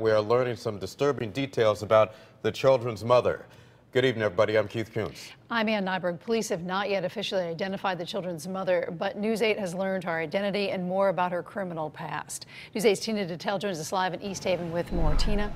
We are learning some disturbing details about the children's mother. Good evening, everybody. I'm Keith Kunz. I'm Ann Nyberg. Police have not yet officially identified the children's mother, but News 8 has learned her identity and more about her criminal past. News 8's Tina Detel joins us live in East Haven with more. Tina?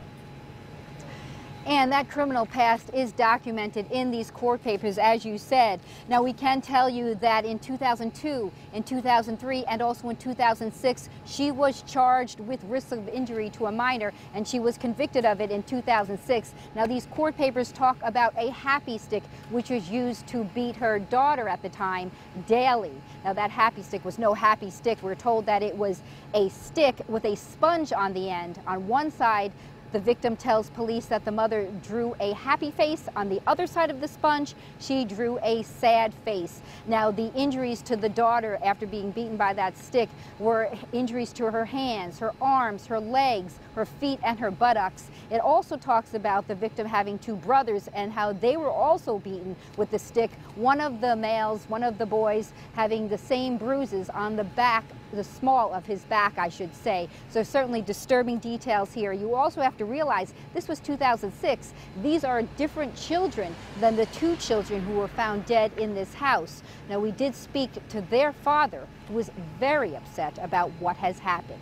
And that criminal past is documented in these court papers, as you said. Now, we can tell you that in 2002, in 2003, and also in 2006, she was charged with risk of injury to a minor, and she was convicted of it in 2006. Now, these court papers talk about a happy stick, which was used to beat her daughter at the time daily. Now, that happy stick was no happy stick. We're told that it was a stick with a sponge on the end. On one side, the victim tells police that the mother drew a happy face. On the other side of the sponge, she drew a sad face. Now, the injuries to the daughter after being beaten by that stick were injuries to her hands, her arms, her legs, her feet, and her buttocks. It also talks about the victim having two brothers and how they were also beaten with the stick. One of the males, one of the boys, having the same bruises on the back, the small of his back, I should say. So certainly disturbing details here. You also have to realize this was 2006. These are different children than the two children who were found dead in this house. Now, we did speak to their father, who was very upset about what has happened.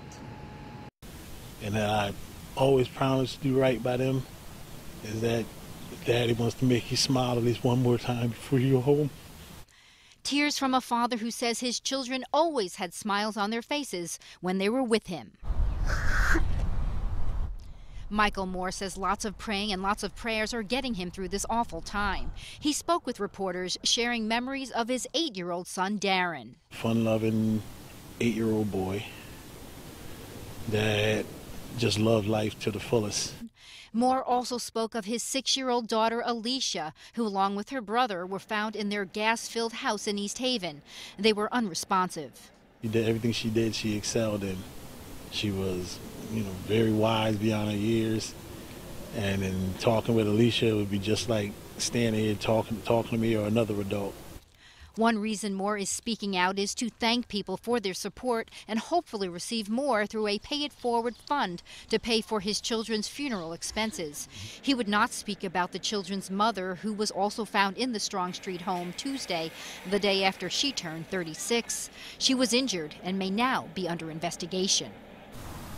And I always promise to do right by them, is that Daddy wants to make you smile at least one more time before you go home. Tears from a father who says his children always had smiles on their faces when they were with him. Michael Moore says lots of praying and lots of prayers are getting him through this awful time. He spoke with reporters, sharing memories of his 8-year-old son, Darren. Fun-loving 8-year-old boy that just loved life to the fullest. Moore also spoke of his 6-year-old daughter, Alicia, who along with her brother were found in their gas-filled house in East Haven. They were unresponsive. She did everything she did, she excelled in. She was, very wise beyond her years. And in talking with Alicia, it would be just like standing here talking to me or another adult. One reason Moore is speaking out is to thank people for their support and hopefully receive more through a Pay It Forward fund to pay for his children's funeral expenses. He would not speak about the children's mother, who was also found in the Strong Street home Tuesday, the day after she turned 36. She was injured and may now be under investigation.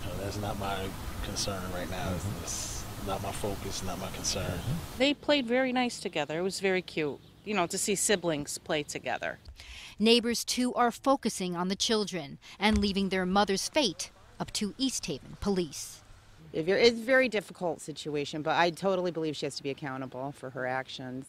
No, that's not my concern right now. It's not my focus, not my concern. They played very nice together. It was very cute, to see siblings play together. Neighbors, too, are focusing on the children and leaving their mother's fate up to East Haven police. It's a very difficult situation, but I totally believe she has to be accountable for her actions.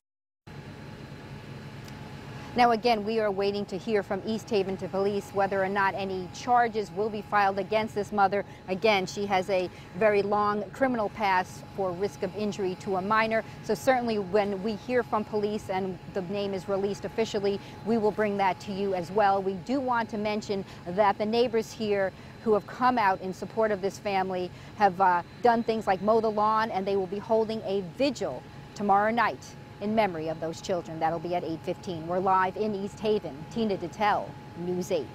Now, again, we are waiting to hear from East Haven to police whether or not any charges will be filed against this mother. Again, she has a very long criminal past for risk of injury to a minor. So certainly when we hear from police and the name is released officially, we will bring that to you as well. We do want to mention that the neighbors here who have come out in support of this family have done things like mow the lawn, and they will be holding a vigil tomorrow night in memory of those children. That'll be at 8:15. We're live in East Haven. Tina Detel, News 8.